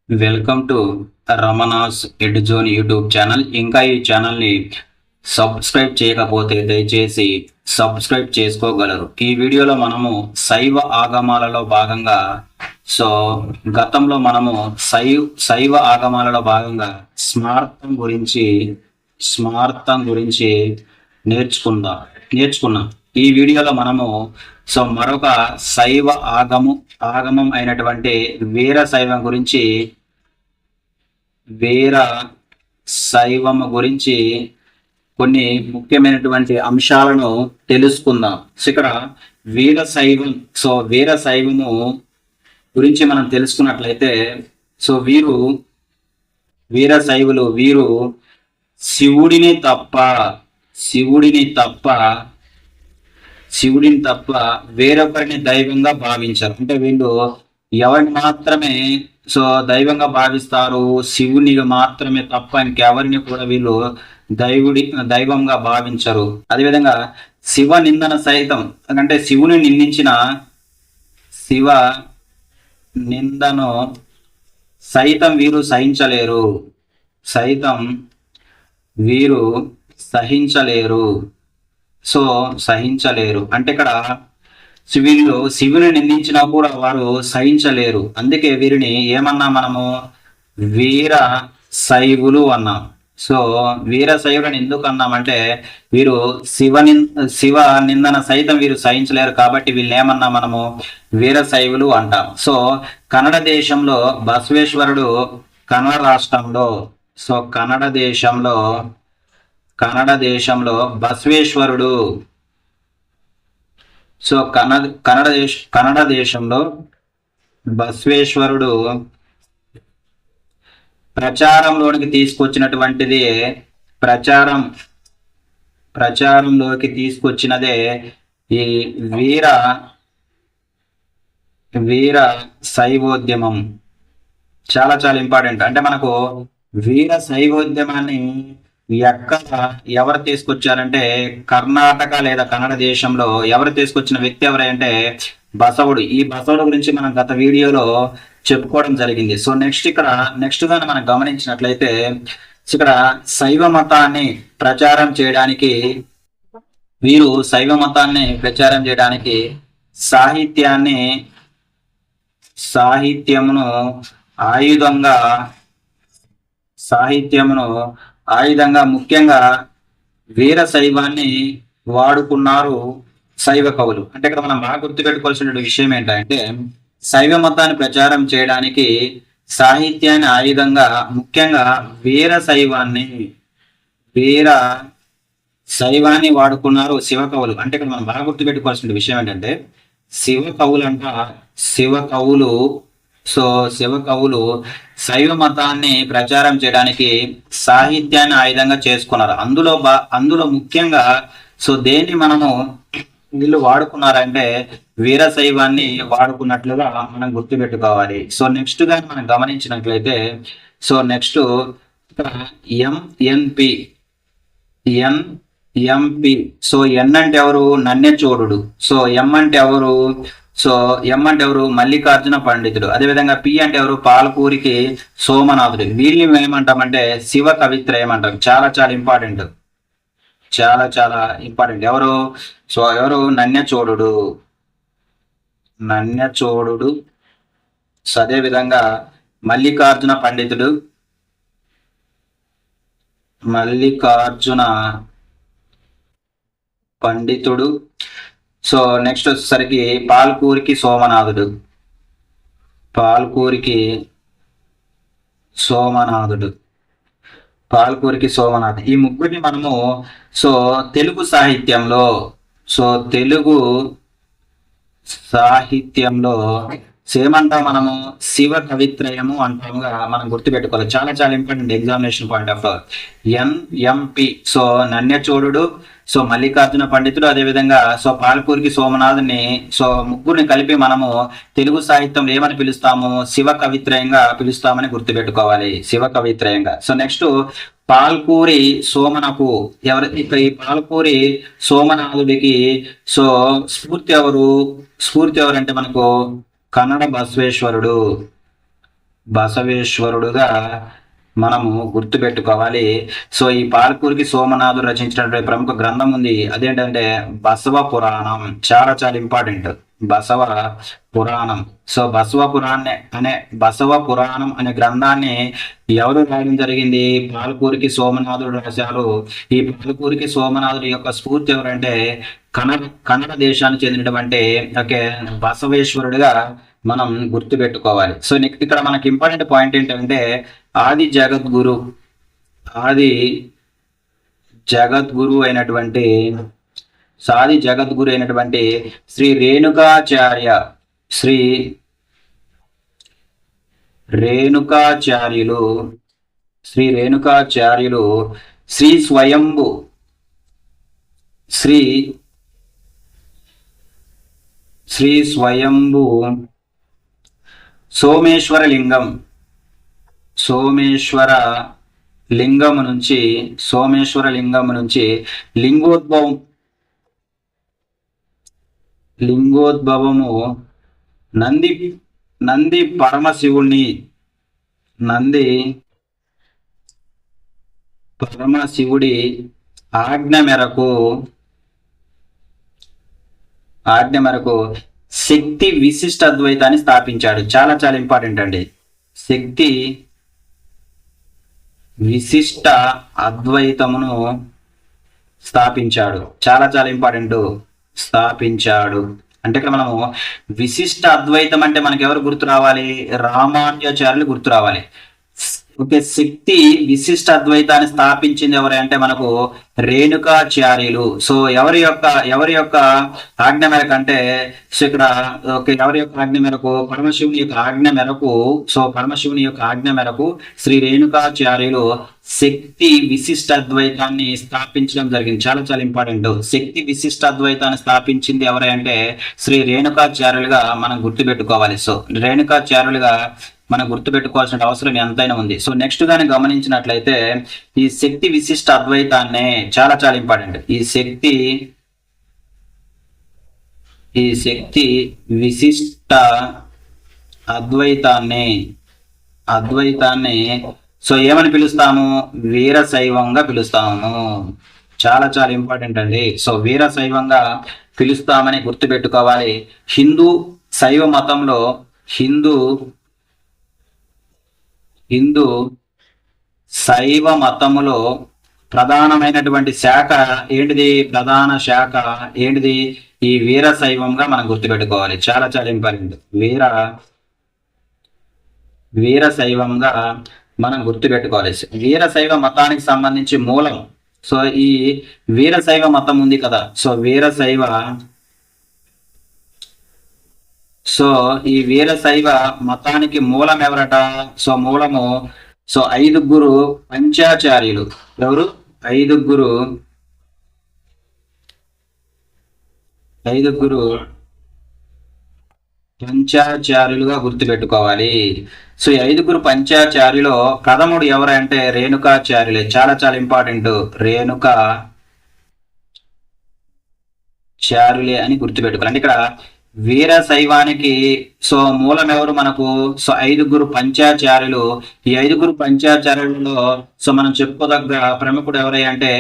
Welcome to Ramana's Edzone YouTube channel. ఇంకా ఈ ఛానల్ని సబ్స్క్రైబ్ చేయకపోతే దయచేసి సబ్స్క్రైబ్ చేసుకోగలరు. ఈ వీడియోలో మనము శైవ ఆగమాలలో భాగంగా గతంలో మనము శైవ ఆగమాలలో భాగంగా స్మార్తం గురించి నేర్చుకున్నాం. ఈ వీడియోలో మనము మరొక శైవ ఆగమం అయినటువంటి వీర శైవము గురించి కొన్ని ముఖ్యమైనటువంటి అంశాలను తెలుసుకుందాం. ఇక్కడ వీర శైవము గురించి మనం తెలుసుకున్నట్లయితే వీరు శివుడిని తప్ప వేరొకరిని దైవంగా భావించారు. అంటే వీళ్ళు ఎవరిని మాత్రమే దైవంగా భావిస్తారు, శివుని మాత్రమే తప్ప ఇంకెవరిని కూడా వీళ్ళు దైవంగా భావించరు. అదేవిధంగా శివ నిందన సైతం, అంటే శివ నిందను సైతం వీరు సహించలేరు. అంటే ఇక్కడ వీళ్ళు శివుని నిందించినా కూడా వారు సహించలేరు. అందుకే వీరిని ఏమన్నా మనము వీర శైవులు అన్నాం. వీర శైవులను ఎందుకు అన్నామంటే వీరు శివ నిందన సైతం వీరు సహించలేరు కాబట్టి వీళ్ళు ఏమన్నా మనము వీర శైవులు అంటాం. కన్నడ దేశంలో బసవేశ్వరుడు కన్నడ రాష్ట్రంలో కన్నడ దేశంలో బసవేశ్వరుడు కన్నడ దేశంలో బసవేశ్వరుడు ప్రచారంలోకి తీసుకొచ్చినదే ఈ వీర శైవోద్యమం. చాలా చాలా ఇంపార్టెంట్. అంటే మనకు వీర శైవోద్యమాన్ని ఎవరు తీసుకొచ్చారంటే కర్ణాటక లేదా కన్నడ దేశంలో ఎవరు తీసుకొచ్చిన వ్యక్తి ఎవరంటే బసవుడు. ఈ బసవుడు గురించి మనం గత వీడియోలో చెప్పుకోవడం జరిగింది. నెక్స్ట్ గా మనం గమనించినట్లయితే ఇక్కడ శైవ మతాన్ని ప్రచారం చేయడానికి సాహిత్యమును ఆయుధంగా ముఖ్యంగా వీర శైవాన్ని వాడుకున్నారు శైవ కవులు. అంటే ఇక్కడ మనం బాగా గుర్తుపెట్టుకోవాల్సిన విషయం ఏంటంటే శైవ మతాన్ని ప్రచారం చేయడానికి సాహిత్యాన్ని ఆయుధంగా ముఖ్యంగా వీర శైవాన్ని వాడుకున్నారు శివ కవులు. అంటే ఇక్కడ మనం బాగా గుర్తుపెట్టుకోవాల్సిన విషయం ఏంటంటే శివ కవులు శైవ మతాన్ని ప్రచారం చేయడానికి సాహిత్యాన్ని ఆయుధంగా చేసుకున్నారు. అందులో ముఖ్యంగా దేన్ని మనము వీళ్ళు వాడుకున్నారంటే వీర శైవాన్ని వాడుకున్నట్లుగా మనం గుర్తుపెట్టుకోవాలి. నెక్స్ట్ గా మనం గమనించినట్లయితే నెక్స్ట్ ఎంఎన్పి ఎన్ అంటే ఎవరు? నన్నెచోడుడు. ఎం అంటే ఎవరు? మల్లికార్జున పండితుడు. అదేవిధంగా పి అంటే ఎవరు? పాలకూరికి సోమనాథుడు. వీళ్ళని ఏమంటామంటే శివ కవిత్రయం అంటారు. చాలా చాలా ఇంపార్టెంట్. ఎవరు? నన్నెచోడుడు. అదేవిధంగా మల్లికార్జున పండితుడు. నెక్స్ట్ వచ్చేసరికి పాల్కూరికి సోమనాథ్. ఈ ముగ్గురిని మనము తెలుగు సాహిత్యంలో ఏమంటాం మనము? శివ కవిత్రయము అంటాముగా మనం గుర్తుపెట్టుకోవాలి. చాలా చాలా ఇంపార్టెంట్ ఎగ్జామినేషన్ పాయింట్ ఆఫ్ ఎంపి. నన్నెచోడుడు, మల్లికార్జున పండితుడు, అదేవిధంగా పాలకూరికి సోమనాథుని ముగ్గురిని కలిపి మనము తెలుగు సాహిత్యంలో ఏమని పిలుస్తాము? శివ కవిత్రయంగా పిలుస్తామని గుర్తుపెట్టుకోవాలి. శివ కవిత్రయంగా. నెక్స్ట్ పాల్కూరి సోమనకు ఈ పాల్కూరి సోమనాథుడికి స్ఫూర్తి ఎవరు అంటే మనకు కన్నడ బసవేశ్వరుడుగా మనము గుర్తుపెట్టుకోవాలి. సో ఈ పాల్కూరికి సోమనాథుడు రచించినటువంటి ప్రముఖ గ్రంథం ఉంది, అదేంటంటే బసవ పురాణం. చాలా చాలా ఇంపార్టెంట్, బసవ పురాణం. సో బసవ పురాణం అనే గ్రంథాన్ని ఎవరు రాయడం జరిగింది? పాల్కూరికి సోమనాథుడు రాశారు. ఈ పాల్కూరికి సోమనాథుడి యొక్క స్ఫూర్తి ఎవరంటే కన్నడ దేశానికి చెందినటువంటి బసవేశ్వరుడిగా మనం గుర్తు పెట్టుకోవాలి. సో ఇక్కడ మనకి ఇంపార్టెంట్ పాయింట్ ఏంటంటే ఆది జగద్గురు అయినటువంటి శ్రీ రేణుకాచార్యులు శ్రీ స్వయంభు సోమేశ్వర లింగం నుంచి లింగోద్భవము నంది పరమశివుడి ఆజ్ఞ మేరకు శక్తి విశిష్ట అద్వైతాన్ని స్థాపించాడు. చాలా చాలా ఇంపార్టెంట్ అండి. శక్తి విశిష్ట అద్వైతమును స్థాపించాడు. చాలా చాలా ఇంపార్టెంట్, స్థాపించాడు అంటే ఇక్కడ మనము విశిష్ట అద్వైతం అంటే మనకి ఎవరు గుర్తు రావాలి? రామానుజాచార్యులు గుర్తు రావాలి. శక్తి విశిష్ట అద్వైతాన్ని స్థాపించింది ఎవరు అంటే మనకు రేణుకాచార్యులు. సో ఎవరి యొక్క ఆజ్ఞ మేరకు అంటే ఇక్కడ ఎవరి యొక్క ఆజ్ఞ మేరకు? పరమశివుని యొక్క ఆజ్ఞ మేరకు శ్రీ రేణుకాచార్యులు శక్తి విశిష్ట అద్వైతాన్ని స్థాపించడం జరిగింది. చాలా చాలా ఇంపార్టెంట్. శక్తి విశిష్ట అద్వైతాన్ని స్థాపించింది ఎవరు అంటే శ్రీ రేణుకాచార్యులుగా మనం గుర్తుపెట్టుకోవాలి. సో రేణుకాచార్యులుగా మనం గుర్తుపెట్టుకోవాల్సిన అవసరం ఎంతైనా ఉంది. సో నెక్స్ట్ గాని గమనించినట్లయితే ఈ శక్తి విశిష్ట అద్వైతాన్ని చాలా చాలా ఇంపార్టెంట్. ఈ శక్తి విశిష్ట అద్వైతాన్ని సో ఏమని పిలుస్తాము? వీరశైవంగా పిలుస్తాము. చాలా చాలా ఇంపార్టెంట్ అండి. సో వీరశైవంగా పిలుస్తామని గుర్తుపెట్టుకోవాలి. హిందూ శైవ మతములో ప్రధానమైనటువంటి శాఖ ఏంటిది? ఈ వీరశైవంగా మనం గుర్తుపెట్టుకోవాలి. చాలా చాలా ఇంపార్టెంట్. వీరశైవంగా మనం గుర్తుపెట్టుకోవాలి. వీరశైవ మతానికి సంబంధించి మూలం. సో ఈ వీరశైవ మతం ఉంది కదా, సో ఈ వీరశైవ మతానికి మూలం ఎవరట? సో మూలము ఐదుగురు పంచాచార్యులు. ఎవరు? ఐదుగురు పంచాచార్యులుగా గుర్తుపెట్టుకోవాలి. సో ఈ ఐదుగురు పంచాచార్యులో ప్రథముడు ఎవరంటే రేణుకాచార్యులే. చాలా చాలా ఇంపార్టెంట్, రేణుకాచార్యులే అని గుర్తుపెట్టుకోవాలి. అంటే ఇక్కడ వీరశైవానికి మూలం ఎవరు మనకు? ఐదుగురు పంచాచార్యులు. ఈ ఐదుగురు పంచాచార్యులలో మనం చెప్పుకోదగ్గ ప్రముఖుడు ఎవరై అంటే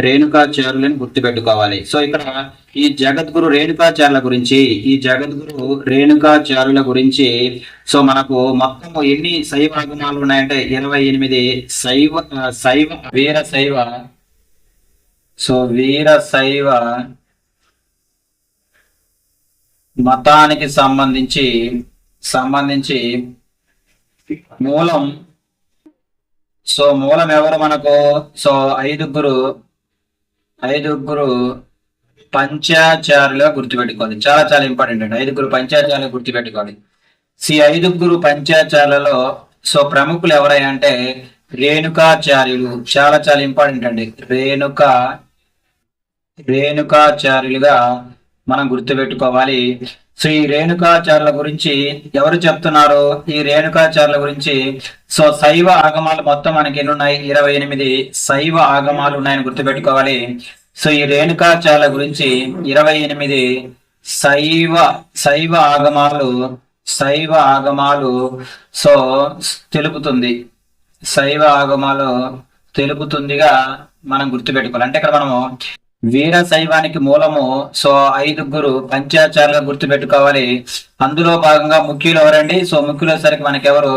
రేణుకాచార్యులని గుర్తుపెట్టుకోవాలి. సో ఇక్కడ ఈ జగద్గురు రేణుకాచార్యుల గురించి మనకు మొత్తం ఎన్ని శైవ ఆగమాలు ఉన్నాయంటే 28 వీరశైవ మతానికి సంబంధించి మూలం ఎవరు మనకు? ఐదుగురు పంచాచార్యులుగా గుర్తుపెట్టుకోవాలి. చాలా చాలా ఇంపార్టెంట్ అండి. ఐదుగురు పంచాచార్యులు గుర్తుపెట్టుకోవాలి. ఈ ఐదుగురు పంచాచార్యులలో ప్రముఖులు ఎవరై అంటే రేణుకాచార్యులు. చాలా చాలా ఇంపార్టెంట్ అండి. రేణుకాచార్యులుగా మనం గుర్తుపెట్టుకోవాలి. సో ఈ రేణుకాచార్యుల గురించి ఎవరు చెప్తున్నారు? ఈ రేణుకాచార్యుల గురించి శైవ ఆగమాలు మొత్తం మనకి ఎన్ని ఉన్నాయి? 28 శైవ ఆగమాలు ఉన్నాయని గుర్తుపెట్టుకోవాలి. సో ఈ రేణుకాచార్యుల గురించి 28 శైవ ఆగమాలు శైవ ఆగమాలు సో తెలుపుతుంది, శైవ ఆగమాలు తెలుపుతుందిగా మనం గుర్తుపెట్టుకోవాలి. అంటే ఇక్కడ మనము వీర శైవానికి మూలము సో 5 పంచాచారులుగా గుర్తుపెట్టుకోవాలి. అందులో భాగంగా ముఖ్యులు ఎవరండి? సో ముఖ్యులు వచ్చేసరికి మనకెవరు?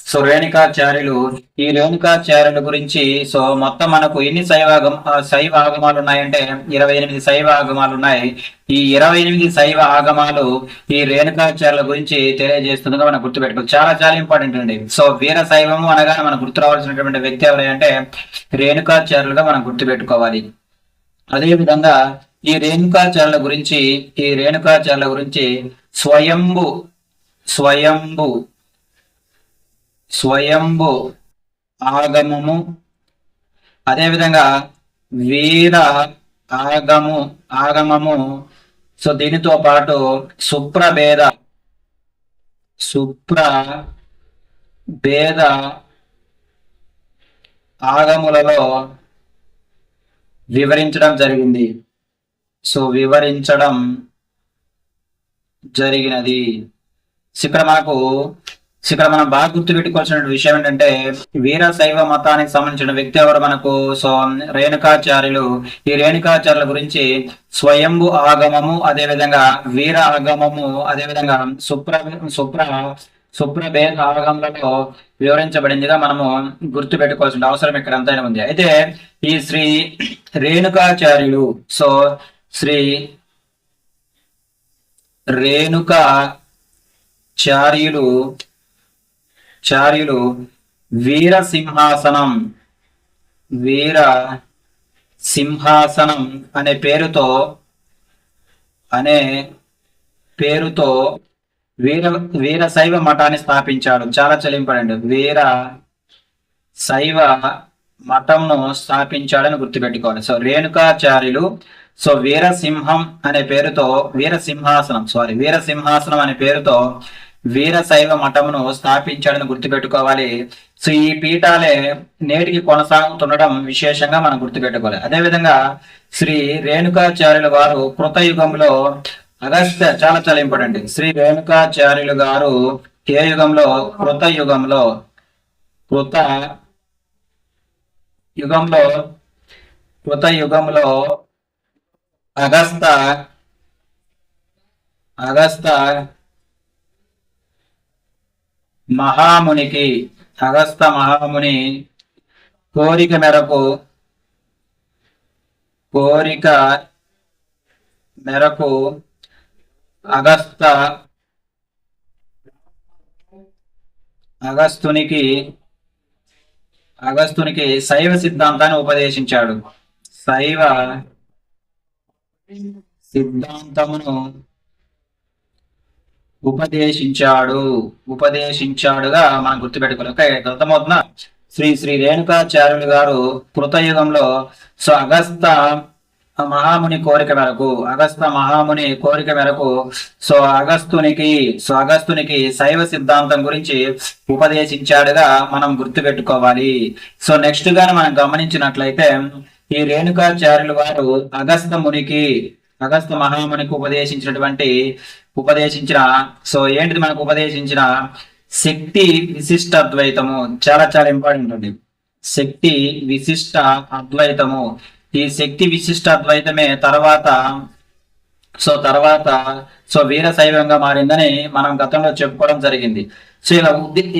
సో రేణుకాచార్యులు. ఈ రేణుకాచార్యుల గురించి సో మొత్తం మనకు ఎన్ని శైవ ఆగమాలు ఉన్నాయంటే 28 శైవ ఆగమాలు ఉన్నాయి. ఈ 28 శైవ ఆగమాలు ఈ రేణుకాచార్యుల గురించి తెలియజేస్తుందిగా మనం గుర్తుపెట్టుకోవాలి. చాలా చాలా ఇంపార్టెంట్ అండి. సో వీర శైవము అనగానే మనం గుర్తు రావాల్సినటువంటి వ్యక్తి ఎవరంటే రేణుకాచార్యులుగా మనం గుర్తుపెట్టుకోవాలి. అదే విధంగా ఈ రేణుకాచార్యుల గురించి స్వయంభు స్వయంభు స్వయంభు ఆగమము, అదేవిధంగా వీర ఆగమము సో దీనితో పాటు సుప్రభేద ఆగములలో వివరించడం జరిగింది. సో వివరించడం జరిగినది. ఇక్కడ మనం బాగా గుర్తుపెట్టుకోవాల్సిన విషయం ఏంటంటే వీరశైవ మతానికి సంబంధించిన వ్యక్తి ఎవరు మనకు? సో రేణుకాచార్యులు. ఈ రేణుకాచార్యుల గురించి స్వయంభు ఆగమము, అదేవిధంగా వీర ఆగమము, అదేవిధంగా సుప్రభేద ఆగములలో వివరించబడిందిగా మనము గుర్తు పెట్టుకోవాల్సిన అవసరం ఇక్కడ ఎంతైనా ఉంది. అయితే ఈ శ్రీ రేణుకాచార్యులు సో శ్రీ రేణుకాచార్యులు వీర సింహాసనం అనే పేరుతో వీర శైవ మఠాన్ని స్థాపించాడు. చాలా ఇంపార్టెంట్. వీర శైవ మఠంను స్థాపించాడని గుర్తుపెట్టుకోవాలి. సో రేణుకాచార్యులు సో వీరసింహాసనం అనే పేరుతో వీర శైవ మఠమును స్థాపించాడని గుర్తుపెట్టుకోవాలి. సో ఈ పీఠాలే నేటికి కొనసాగుతుండడం విశేషంగా మనం గుర్తుపెట్టుకోవాలి. అదేవిధంగా శ్రీ రేణుకాచార్యుల వారు కృతయుగంలో చాలా ఇంపార్టెంట్. శ్రీ రేణుకాచార్యులు గారు ఏ యుగంలో? కృత యుగంలో అగస్త మహాముని కోరిక మేరకు అగస్తునికి శైవ సిద్ధాంతాన్ని ఉపదేశించాడు. శైవ సిద్ధాంతమును ఉపదేశించాడుగా మనం గుర్తుపెట్టుకోవాలి. ఓకే, అర్థమవుతుందా? శ్రీ రేణుకాచార్యులు గారు కృతయుగంలో సో అగస్త మహాముని కోరిక మేరకు సో అగస్తునికి శైవ సిద్ధాంతం గురించి ఉపదేశించాడుగా మనం గుర్తుపెట్టుకోవాలి. సో నెక్స్ట్ గాని మనం గమనించినట్లయితే ఈ రేణుకాచార్యులు వారు అగస్త మహామునికి ఉపదేశించిన సో ఏంటిది మనకు ఉపదేశించిన శక్తి విశిష్ట అద్వైతము. చాలా ఇంపార్టెంట్ అండి. శక్తి విశిష్ట అద్వైతము. ఈ శక్తి విశిష్ట అద్వైతమే తర్వాత వీరశైవంగా మారిందని మనం గతంలో చెప్పుకోవడం జరిగింది. సో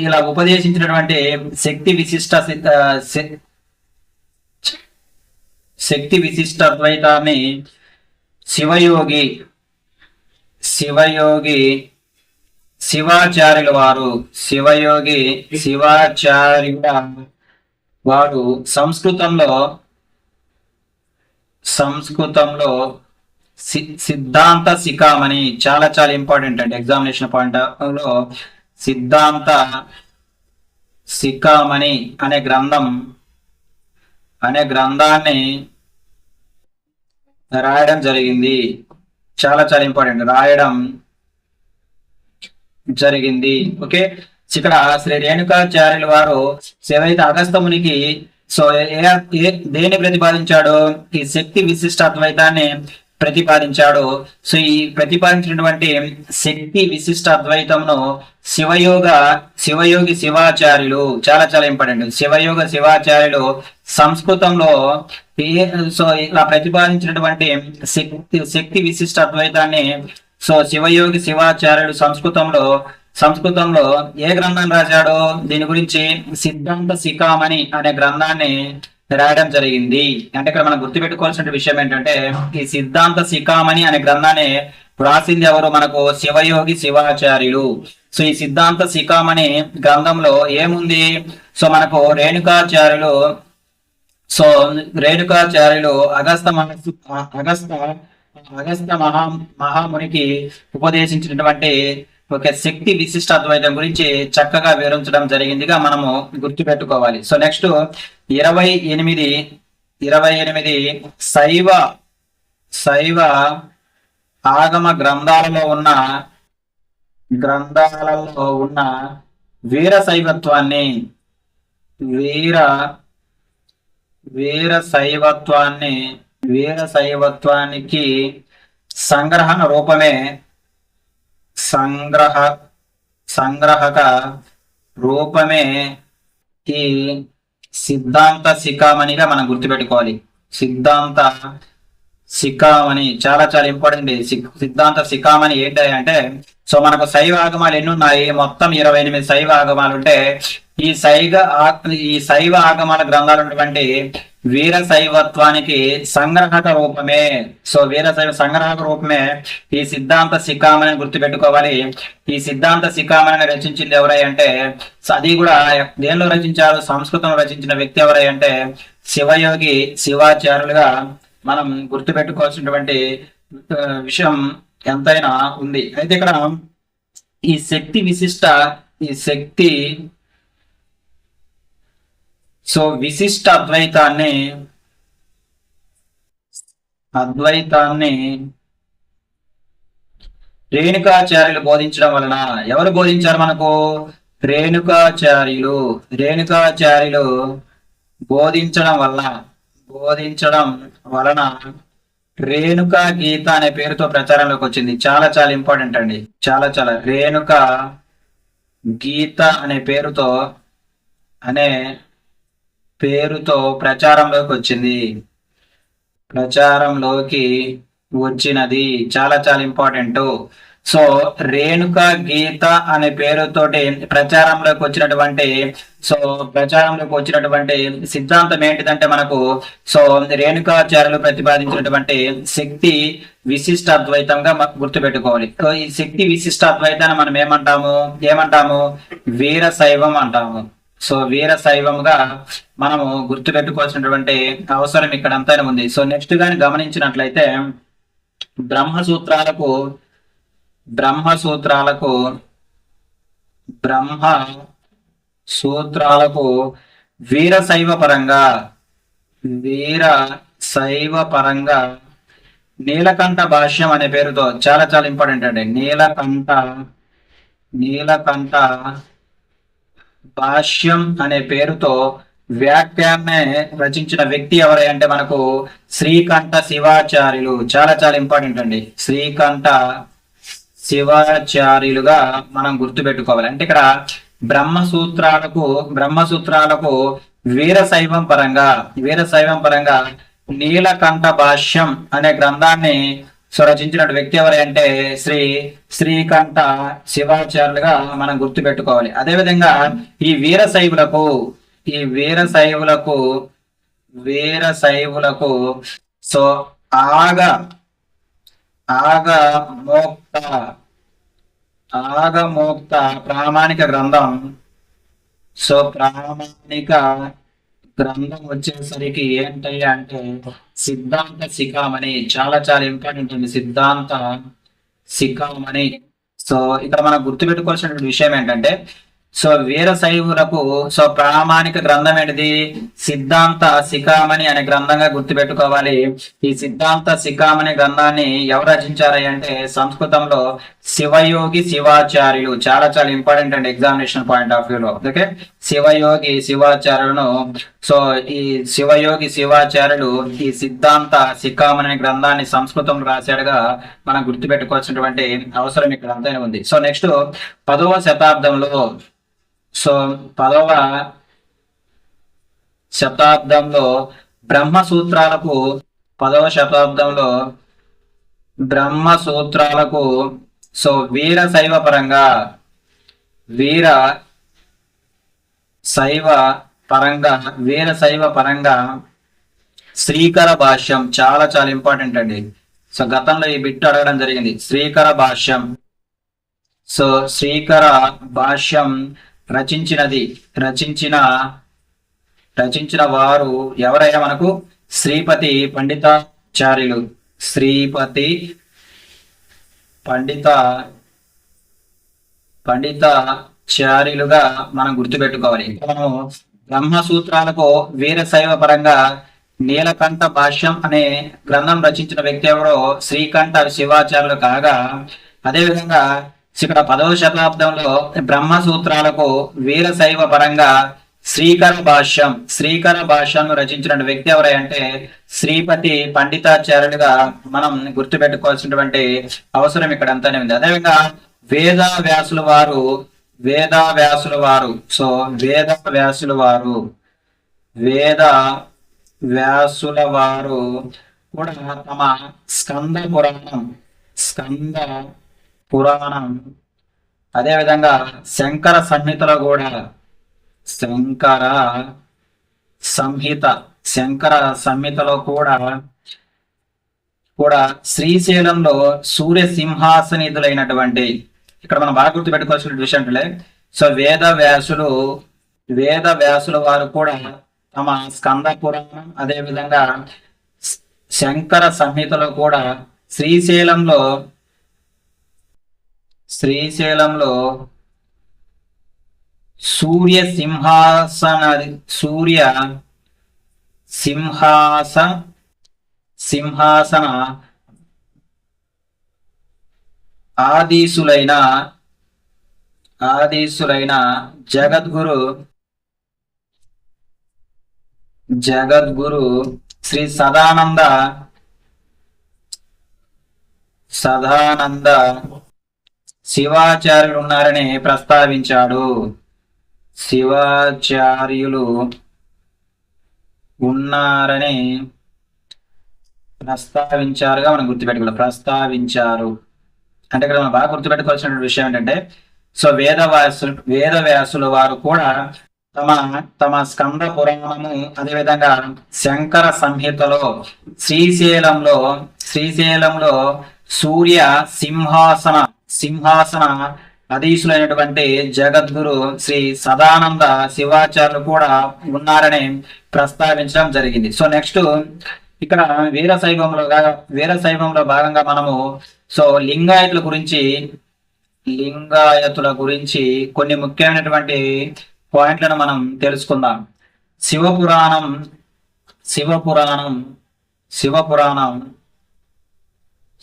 ఇలా ఉపదేశించినటువంటి శక్తి విశిష్ట అద్వైతాన్ని శివాచార్యుల వారు సంస్కృతంలో సిద్ధాంత శిఖామణి. చాలా ఇంపార్టెంట్ అండి ఎగ్జామినేషన్ పాయింట్ లో. సిద్ధాంత శిఖామణి అనే గ్రంథాన్ని రాయడం జరిగింది. చాలా ఇంపార్టెంట్, రాయడం జరిగింది. ఓకే, ఇక్కడ శ్రీ రేణుకాచార్యుల వారు ఏవైతే అగస్త్యమునికి సో దేన్ని ప్రతిపాదించాడు? ఈ శక్తి విశిష్ట అద్వైతాన్ని ప్రతిపాదించాడు. సో ఈ ప్రతిపాదించినటువంటి శక్తి విశిష్ట అద్వైతంను శివయోగి శివాచార్యులు, చాలా చాలా ఇంపార్టెంట్, శివాచార్యులు సంస్కృతంలో సో ఇలా ప్రతిపాదించినటువంటి శక్తి విశిష్ట అద్వైతాన్ని సో శివయోగి శివాచార్యుడు సంస్కృతంలో ఏ గ్రంథం రాశాడో దీని గురించి సిద్ధాంత శిఖామణి అనే గ్రంథాన్ని రాయడం జరిగింది. అంటే ఇక్కడ మనం గుర్తుపెట్టుకోవాల్సిన విషయం ఏంటంటే ఈ సిద్ధాంత శిఖామణి అనే గ్రంథాన్ని రాసింది ఎవరు? మనకు శివయోగి శివాచార్యులు. సో ఈ సిద్ధాంత శిఖామణి గ్రంథంలో ఏముంది? సో మనకు రేణుకాచార్యులు అగస్త మహామునికి ఉపదేశించినటువంటి ఒక శక్తి విశిష్ట అద్వైతం గురించి చక్కగా వివరించడం జరిగిందిగా మనము గుర్తుపెట్టుకోవాలి. సో నెక్స్ట్ 28 శైవ ఆగమ గ్రంథాలలో ఉన్న వీర శైవత్వానికి సంగ్రహక రూపమే ఈ సిద్ధాంత శిఖామణిగా మనం గుర్తుపెట్టుకోవాలి. సిద్ధాంత శిఖామణి చాలా చాలా ఇంపార్టెంట్. సిద్ధాంత శిఖామణి ఏంటి అంటే సో మనకు శైవ ఆగమాలు ఎన్ని ఉన్నాయి? మొత్తం 28 శైవ ఆగమాలు ఉంటే ఈ శైవ ఆగమాల గ్రంథాలు ఉన్నటువంటి వీర శైవత్వానికి సంగ్రహక రూపమే. సో వీరశైవ సంగ్రహక రూపమే ఈ సిద్ధాంత శిఖామణి గుర్తుపెట్టుకోవాలి. ఈ సిద్ధాంత శిఖామణిని రచించింది ఎవరై అంటే అది కూడా దేనిలో రచించారు? సంస్కృతంలో రచించిన వ్యక్తి ఎవరై అంటే శివయోగి శివాచార్యులుగా మనం గుర్తుపెట్టుకోవాల్సినటువంటి విషయం ఎంతైనా ఉంది. అయితే ఇక్కడ ఈ శక్తి సో విశిష్ట అద్వైతాన్ని రేణుకాచార్యులు బోధించడం వలన, ఎవరు బోధించారు మనకు? రేణుకాచార్యులు బోధించడం వలన రేణుకా గీత అనే పేరుతో ప్రచారంలోకి వచ్చింది. చాలా చాలా ఇంపార్టెంట్ అండి, చాలా రేణుకా గీత అనే పేరుతో ప్రచారంలోకి వచ్చినది. చాలా చాలా ఇంపార్టెంట్. సో రేణుకా గీత అనే పేరుతోటి ప్రచారంలోకి వచ్చినటువంటి సిద్ధాంతం ఏంటిదంటే మనకు సో రేణుకాచార్యులు ప్రతిపాదించినటువంటి శక్తి విశిష్ట అద్వైతంగా గుర్తుపెట్టుకోవాలి. సో ఈ శక్తి విశిష్ట అద్వైతాన్ని మనం ఏమంటాము? వీరశైవం అంటాము. సో వీరశైవంగా మనము గుర్తుపెట్టుకోవాల్సినటువంటి అవసరం ఇక్కడ అంతైనా ఉంది. సో నెక్స్ట్ గాని గమనించినట్లయితే బ్రహ్మసూత్రాలకు వీరశైవ పరంగా నీలకంఠ భాష్యం అనే పేరుతో చాలా చాలా ఇంపార్టెంట్ అండి. నీలకంఠ భాష్యం అనే పేరుతో వ్యాఖ్యాన్ని రచించిన వ్యక్తి ఎవరై అంటే మనకు శ్రీకంఠ శివాచార్యులు. చాలా చాలా ఇంపార్టెంట్ అండి, శ్రీకంఠ శివాచార్యులుగా మనం గుర్తుపెట్టుకోవాలి. అంటే ఇక్కడ బ్రహ్మసూత్రాలకు వీరశైవం పరంగా నీలకంఠ భాష్యం అనే గ్రంథాన్ని రచించిన వ్యక్తి ఎవరు అంటే శ్రీకంఠ శివాచార్యులుగా మనం గుర్తుపెట్టుకోవాలి. అదేవిధంగా ఈ వీరశైవులకు సో ఆగమోక్త ప్రామాణిక గ్రంథం. సో ప్రామాణిక గ్రంథం వచ్చేసరికి ఏంటయ్య అంటే సిద్ధాంత శిఖామణి. చాలా చాలా ఇంపార్టెంట్ ఉంది సిద్ధాంత శిఖామణి. సో ఇక్కడ మనం గుర్తుపెట్టుకోవాల్సిన విషయం ఏంటంటే సో వీరశైవులకు సో ప్రామాణిక గ్రంథం ఏంటిది? సిద్ధాంత శిఖామణి అనే గ్రంథంగా గుర్తుపెట్టుకోవాలి. ఈ సిద్ధాంత శిఖామణి గ్రంథాన్ని ఎవరు రచించారు అంటే సంస్కృతంలో శివయోగి శివాచార్యులు. చాలా చాలా ఇంపార్టెంట్ అండి ఎగ్జామినేషన్ పాయింట్ ఆఫ్ వ్యూలో. ఓకే, శివయోగి శివాచార్యులను. సో ఈ శివయోగి శివాచార్యులు ఈ సిద్ధాంత శిఖామణి అనే గ్రంథాన్ని సంస్కృతంలో రాశాడుగా మనం గుర్తుపెట్టుకోవాల్సినటువంటి అవసరం ఇక్కడ అంతనే ఉంది. సో నెక్స్ట్ 10వ శతాబ్దంలో, సో 10వ శతాబ్దంలో బ్రహ్మసూత్రాలకు 10వ శతాబ్దంలో బ్రహ్మసూత్రాలకు సో వీరశైవ పరంగా వీరశైవ పరంగా శ్రీకర భాష్యం చాలా చాలా ఇంపార్టెంట్ అండి. సో గతంలో ఈ బిట్ అడగడం జరిగింది. శ్రీకర భాష్యం. సో శ్రీకర భాష్యం రచించిన వారు ఎవరైనా మనకు శ్రీపతి పండితాచార్యులు. శ్రీపతి పండితాచార్యులుగా మనం గుర్తుపెట్టుకోవాలి. మనము బ్రహ్మసూత్రాలకు వీరశైవ పరంగా నీలకంఠ భాష్యం అనే గ్రంథం రచించిన వ్యక్తి ఎవరో శ్రీకంఠ శివాచార్యులు కాగా, అదేవిధంగా ఇక్కడ 10వ శతాబ్దంలో బ్రహ్మసూత్రాలకు వీరశైవ పరంగా శ్రీకర భాష్యం రచించిన వ్యక్తి ఎవరంటే శ్రీపతి పండితాచార్యులుగా మనం గుర్తుపెట్టుకోవాల్సినటువంటి అవసరం ఇక్కడ అంతానే ఉంది. అదేవిధంగా వేద వ్యాసుల వారు కూడా తమ స్కంద పురాణం అదేవిధంగా శంకర సంహితలో కూడా శ్రీశైలంలో సూర్య సింహాసనిధులైనటువంటి, ఇక్కడ మనం బాగా గుర్తుపెట్టుకోవాల్సిన విషయం అంటే సో వేద వ్యాసుల వారు కూడా తమ స్కంద పురాణం అదేవిధంగా శంకర సంహితలో కూడా శ్రీశైలంలో సూర్య సింహాసన ఆదీసులైన జగద్గురు శ్రీ సదానంద శివాచార్యులు ఉన్నారని ప్రస్తావించాడు. శివాచార్యులు ఉన్నారని ప్రస్తావించారుగా మనం గుర్తుపెట్టుకోవాలి. ప్రస్తావించారు అంటే ఇక్కడ మనం బాగా గుర్తుపెట్టుకోవాల్సిన విషయం ఏంటంటే సో వేదవ్యాసుల వారు కూడా తమ స్కంద పురాణము అదేవిధంగా శంకర సంహితలో శ్రీశైలంలో సూర్య సింహాసన అధీశులైనటువంటి జగద్గురు శ్రీ సదానంద శివాచార్యులు కూడా ఉన్నారని ప్రస్తావించడం జరిగింది. సో నెక్స్ట్ ఇక్కడ వీరశైవంలో భాగంగా మనము సో లింగాయతుల గురించి కొన్ని ముఖ్యమైనటువంటి పాయింట్లను మనం తెలుసుకుందాం. శివపురాణం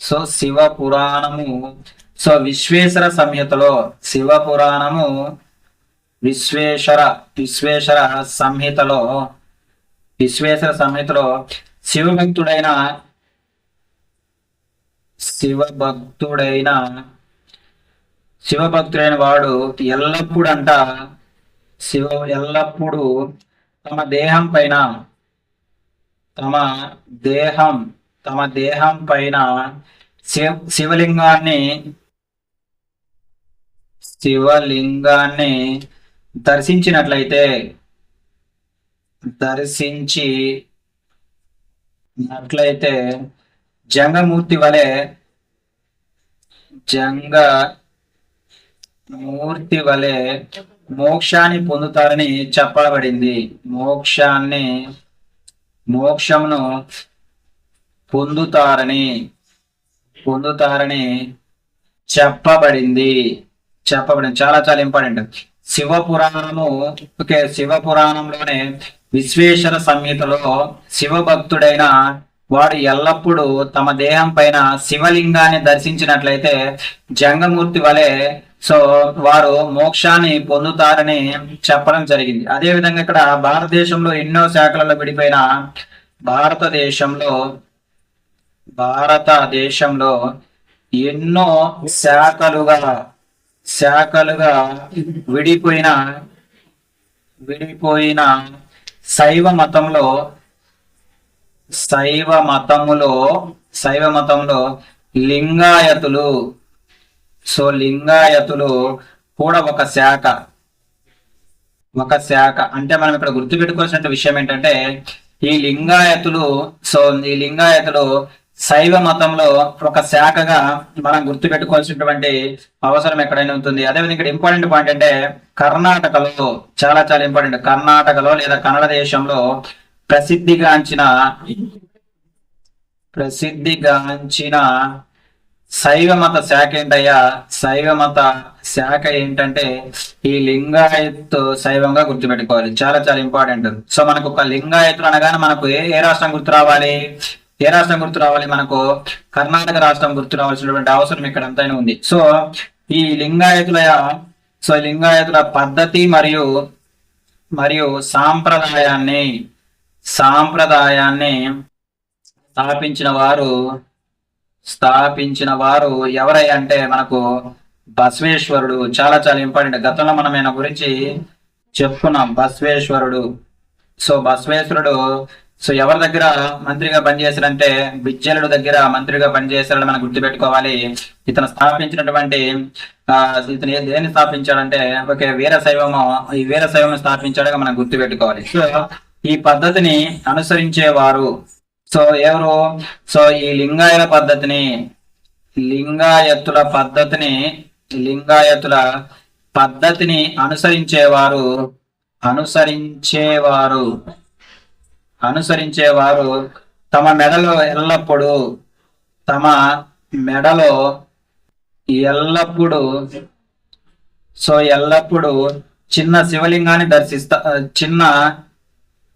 సో శివపురాణము సో విశ్వేశ్వర సంహితలో విశ్వేశ్వర సంహితలో శివభక్తుడైన వాడు ఎల్లప్పుడూ తమ దేహం పైన శివలింగాన్ని దర్శించినట్లయితే జంగమూర్తి వలె మోక్షాన్ని పొందుతారని చెప్పబడింది. మోక్షమును పొందుతారని చెప్పబడింది. చాలా చాలా ఇంపార్టెంట్. శివపురాణము ఓకే శివపురాణంలోనే విశ్వేశ్వర సంహితలో శివభక్తుడైన వాడు ఎల్లప్పుడూ తమ దేహం పైన శివలింగాన్ని దర్శించినట్లయితే జంగమూర్తి వలె సో వారు మోక్షాన్ని పొందుతారని చెప్పడం జరిగింది. అదే విధంగా ఇక్కడ భారతదేశంలో ఎన్నో శాఖలలో విడిపోయిన భారతదేశంలో భారతదేశంలో ఎన్నో శాఖలుగా విడిపోయిన శైవ మతంలో లింగాయతులు లింగాయతులు కూడా ఒక శాఖ అంటే మనం ఇక్కడ గుర్తుపెట్టుకోవాల్సిన విషయం ఏంటంటే ఈ లింగాయతులు శైవ మతంలో ఒక శాఖగా మనం గుర్తుపెట్టుకోవాల్సినటువంటి అవసరం ఎక్కడైనా ఉంటుంది. అదేవిధంగా ఇక్కడ ఇంపార్టెంట్ పాయింట్ అంటే కర్ణాటకలో చాలా ఇంపార్టెంట్, కర్ణాటకలో లేదా కన్నడ దేశంలో ప్రసిద్ధిగాంచిన శైవ మత శాఖ ఏంటయ్యా? శైవ మత శాఖ ఏంటంటే ఈ లింగాయత్ శైవంగా గుర్తుపెట్టుకోవాలి. చాలా ఇంపార్టెంట్. సో మనకు ఒక లింగాయతులు అనగానే మనకు ఏ రాష్ట్రం గుర్తు రావాలి? మనకు కర్ణాటక రాష్ట్రం గుర్తు రావాల్సినటువంటి అవసరం ఇక్కడ అంతైనా ఉంది. సో ఈ లింగాయతుల పద్ధతి మరియు సాంప్రదాయాన్ని స్థాపించిన వారు ఎవరై అంటే మనకు బసవేశ్వరుడు. చాలా ఇంపార్టెంట్. గతంలో మనం ఆయన గురించి చెప్పుకున్నాం. బసవేశ్వరుడు. సో బసవేశ్వరుడు ఎవరి దగ్గర మంత్రిగా పనిచేశాడంటే బిజ్జలుడు దగ్గర మంత్రిగా పనిచేశాడని మనం గుర్తుపెట్టుకోవాలి. ఇతను స్థాపించినటువంటి ఇతను దేన్ని స్థాపించాడంటే ఓకే ఈ వీరశైవం స్థాపించాడుగా మనం గుర్తుపెట్టుకోవాలి. సో ఈ పద్ధతిని అనుసరించేవారు ఎవరు? ఈ లింగాయతుల పద్ధతిని అనుసరించేవారు తమ మెడలో ఎల్లప్పుడూ చిన్న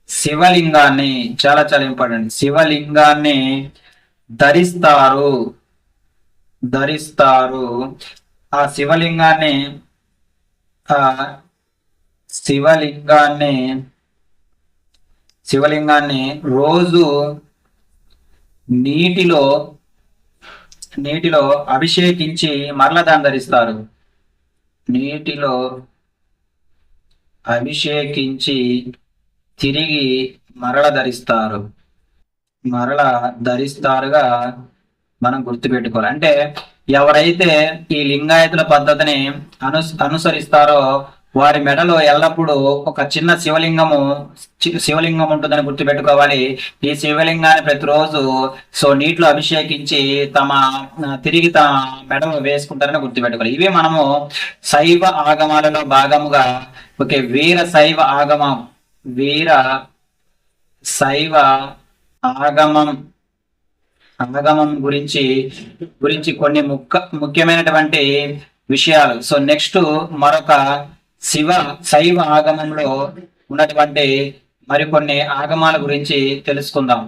శివలింగాన్ని చాలా ఇంపార్టెంట్, శివలింగాన్ని ధరిస్తారు. ఆ శివలింగాన్ని రోజు నీటిలో అభిషేకించి మరల దాన్ని ధరిస్తారు. నీటిలో అభిషేకించి తిరిగి మరల ధరిస్తారుగా మనం గుర్తుపెట్టుకోవాలి. అంటే ఎవరైతే ఈ లింగాయతుల పద్ధతిని అనుసరిస్తారో వారి మెడలో ఎల్లప్పుడూ ఒక చిన్న శివలింగం ఉంటుందని గుర్తుపెట్టుకోవాలి. ఈ శివలింగాన్ని ప్రతిరోజు నీటిలో అభిషేకించి తిరిగి తమ మెడలో వేసుకుంటారని గుర్తుపెట్టుకోవాలి. ఇవి మనము శైవ ఆగమాలలో భాగముగా వీర శైవ ఆగమం గురించి కొన్ని ముఖ్యమైనటువంటి విషయాలు. నెక్స్ట్ మరొక శైవ ఆగమంలో ఉన్నటువంటి మరికొన్ని ఆగమాల గురించి తెలుసుకుందాం.